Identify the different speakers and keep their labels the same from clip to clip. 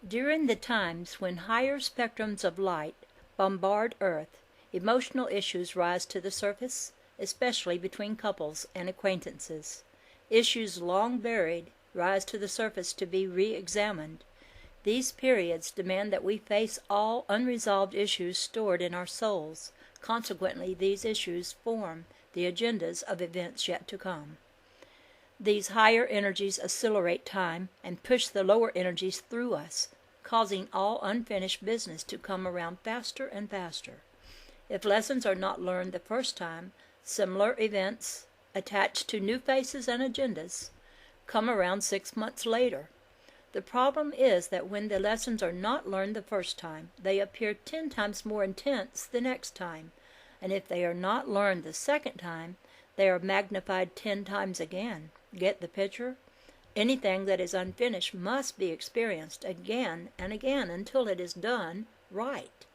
Speaker 1: During the times when higher spectrums of light bombard Earth, emotional issues rise to the surface, especially between couples and acquaintances. Issues long buried rise to the surface to be re-examined. These periods demand that we face all unresolved issues stored in our souls. Consequently, these issues form the agendas of events yet to come. These higher energies accelerate time and push the lower energies through us, causing all unfinished business to come around faster and faster. If lessons are not learned the first time, similar events, attached to new faces and agendas, come around 6 months later. The problem is that when the lessons are not learned the first time, they appear 10 times more intense the next time, and if they are not learned the second time, they are magnified 10 times again. Get the picture? Anything that is unfinished must be experienced again and again until it is done right.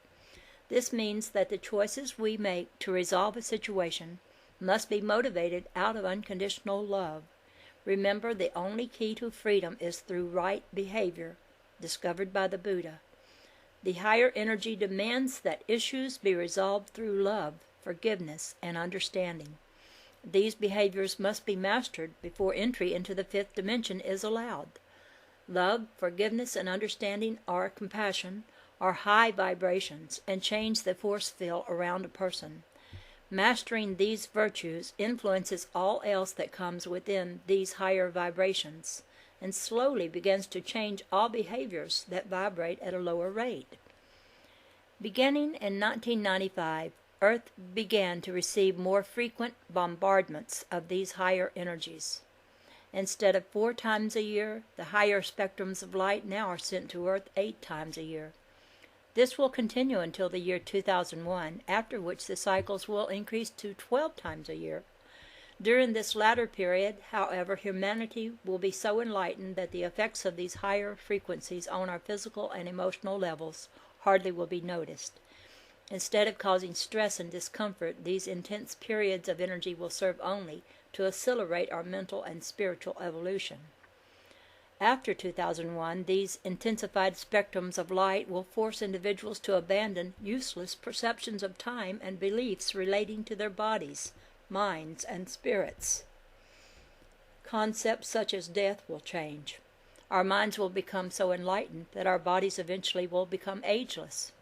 Speaker 1: This means that the choices we make to resolve a situation must be motivated out of unconditional love. Remember, the only key to freedom is through right behavior, discovered by the Buddha. The higher energy demands that issues be resolved through love, forgiveness, and understanding. These behaviors must be mastered before entry into the fifth dimension is allowed. Love, forgiveness, and understanding or compassion are high vibrations and change the force field around a person. Mastering these virtues influences all else that comes within these higher vibrations and slowly begins to change all behaviors that vibrate at a lower rate. Beginning in 1995, Earth began to receive more frequent bombardments of these higher energies. Instead of 4 times a year, the higher spectrums of light now are sent to Earth 8 times a year. This will continue until the year 2001, after which the cycles will increase to 12 times a year. During this latter period, however, humanity will be so enlightened that the effects of these higher frequencies on our physical and emotional levels hardly will be noticed. Instead of causing stress and discomfort, these intense periods of energy will serve only to accelerate our mental and spiritual evolution. After 2001, these intensified spectrums of light will force individuals to abandon useless perceptions of time and beliefs relating to their bodies, minds, and spirits. Concepts such as death will change. Our minds will become so enlightened that our bodies eventually will become ageless.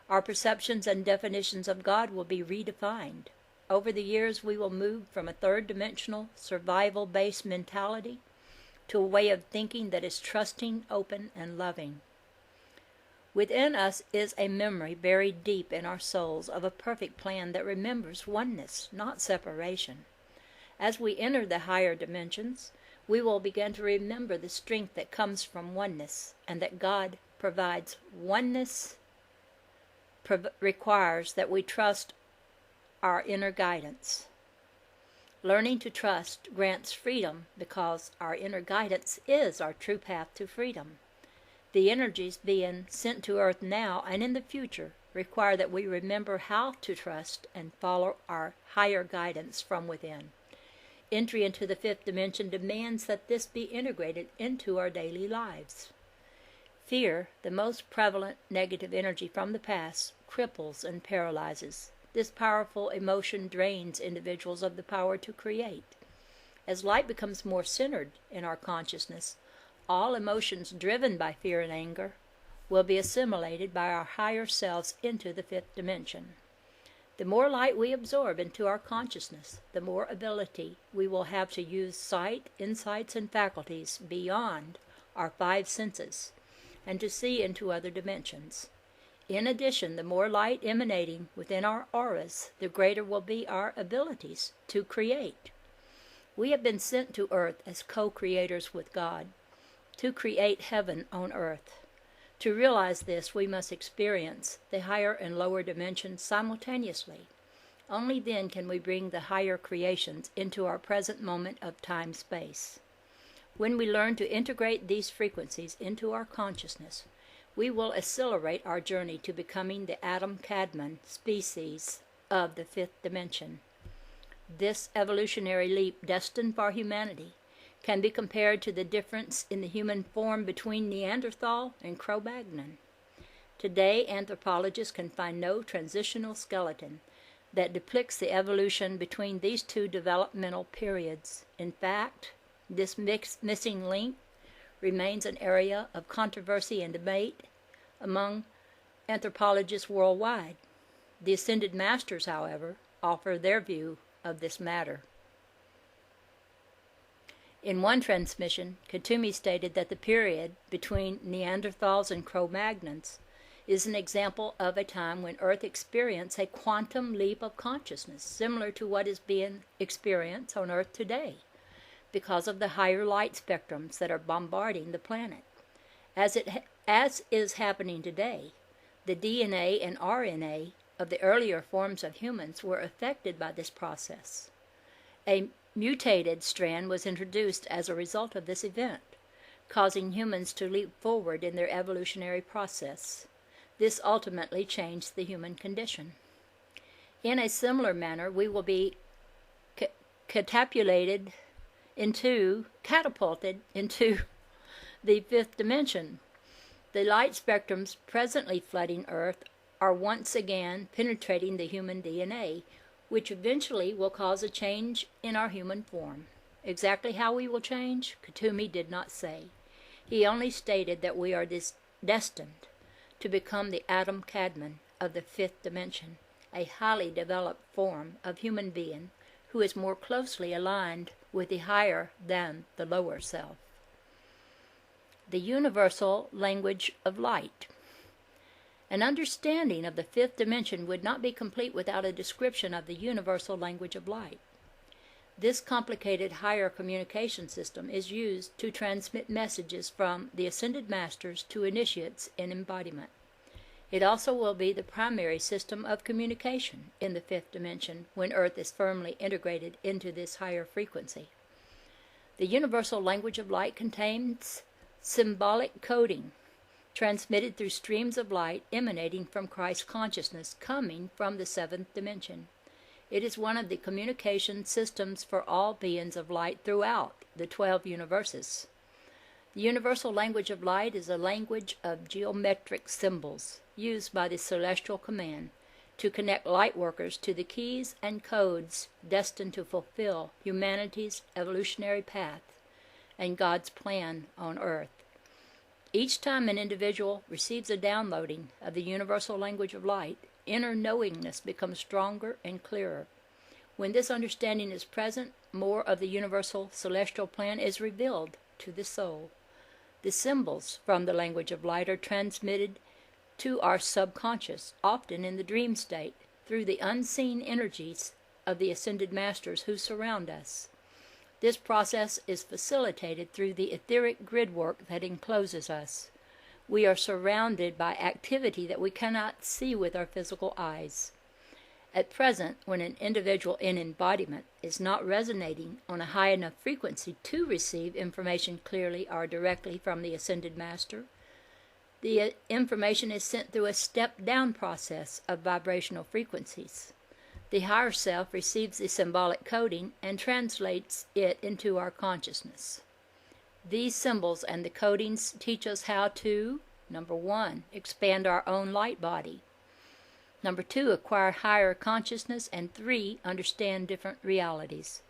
Speaker 1: Our perceptions and definitions of God will be redefined. Over the years, we will move from a third-dimensional, survival-based mentality to a way of thinking that is trusting, open, and loving. Within us is a memory buried deep in our souls of a perfect plan that remembers oneness, not separation. As we enter the higher dimensions, we will begin to remember the strength that comes from oneness, and that God provides. Oneness requires that we trust our inner guidance. Learning to trust grants freedom because our inner guidance is our true path to freedom. The energies being sent to Earth now and in the future require that we remember how to trust and follow our higher guidance from within. Entry into the fifth dimension demands that this be integrated into our daily lives. Fear, the most prevalent negative energy from the past, cripples and paralyzes. This powerful emotion drains individuals of the power to create. As light becomes more centered in our consciousness, all emotions driven by fear and anger will be assimilated by our higher selves into the fifth dimension. The more light we absorb into our consciousness, the more ability we will have to use sight, insights, and faculties beyond our 5 senses, and to see into other dimensions. In addition, the more light emanating within our auras, the greater will be our abilities to create. We have been sent to Earth as co-creators with God, to create heaven on Earth. To realize this, we must experience the higher and lower dimensions simultaneously. Only then can we bring the higher creations into our present moment of time-space. When we learn to integrate these frequencies into our consciousness, we will accelerate our journey to becoming the Adam-Kadmon species of the fifth dimension. This evolutionary leap destined for humanity can be compared to the difference in the human form between Neanderthal and Cro-Magnon. Today, anthropologists can find no transitional skeleton that depicts the evolution between these two developmental periods. In fact, this missing link remains an area of controversy and debate among anthropologists worldwide. The Ascended Masters, however, offer their view of this matter. In one transmission, Khatumi stated that the period between Neanderthals and Cro-Magnons is an example of a time when Earth experienced a quantum leap of consciousness, similar to what is being experienced on Earth today, because of the higher light spectrums that are bombarding the planet. As is happening today, the DNA and RNA of the earlier forms of humans were affected by this process. A mutated strand was introduced as a result of this event, causing humans to leap forward in their evolutionary process. This ultimately changed the human condition. In a similar manner, we will be catapulted into the fifth dimension. The light spectrums presently flooding Earth are once again penetrating the human DNA, which eventually will cause a change in our human form. Exactly how we will change, Khatumi did not say. He only stated that we are destined to become the Adam Kadmon of the fifth dimension, a highly developed form of human being who is more closely aligned with the higher than the lower self. The universal language of light. An understanding of the fifth dimension would not be complete without a description of the universal language of light. This complicated higher communication system is used to transmit messages from the Ascended Masters to initiates in embodiment. It also will be the primary system of communication in the fifth dimension when Earth is firmly integrated into this higher frequency. The universal language of light contains symbolic coding, transmitted through streams of light emanating from Christ consciousness coming from the seventh dimension. It is one of the communication systems for all beings of light throughout the 12 universes. The universal language of light is a language of geometric symbols used by the Celestial Command to connect light workers to the keys and codes destined to fulfill humanity's evolutionary path and God's plan on Earth. Each time an individual receives a downloading of the universal language of light, inner knowingness becomes stronger and clearer. When this understanding is present, more of the universal celestial plan is revealed to the soul. The symbols from the language of light are transmitted to our subconscious, often in the dream state, through the unseen energies of the Ascended Masters who surround us. This process is facilitated through the etheric grid work that encloses us. We are surrounded by activity that we cannot see with our physical eyes. At present, when an individual in embodiment is not resonating on a high enough frequency to receive information clearly or directly from the Ascended Master, the information is sent through a step-down process of vibrational frequencies. The higher self receives the symbolic coding and translates it into our consciousness. These symbols and the codings teach us how to, number 1, expand our own light body. Number 2, acquire higher consciousness. And 3, understand different realities.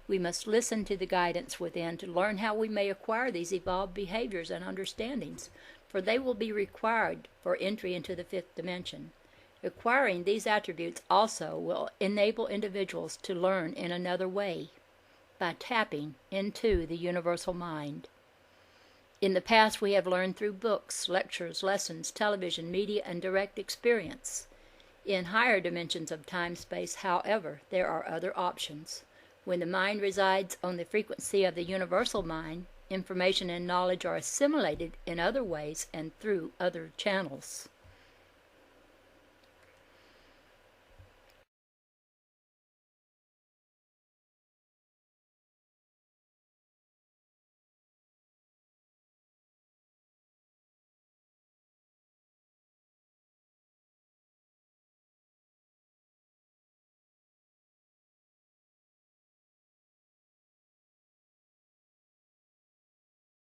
Speaker 1: We must listen to the guidance within to learn how we may acquire these evolved behaviors and understandings, for they will be required for entry into the fifth dimension. Acquiring these attributes also will enable individuals to learn in another way, by tapping into the universal mind. In the past, we have learned through books, lectures, lessons, television, media, and direct experience. In higher dimensions of time-space, however, there are other options. When the mind resides on the frequency of the universal mind, information and knowledge are assimilated in other ways and through other channels.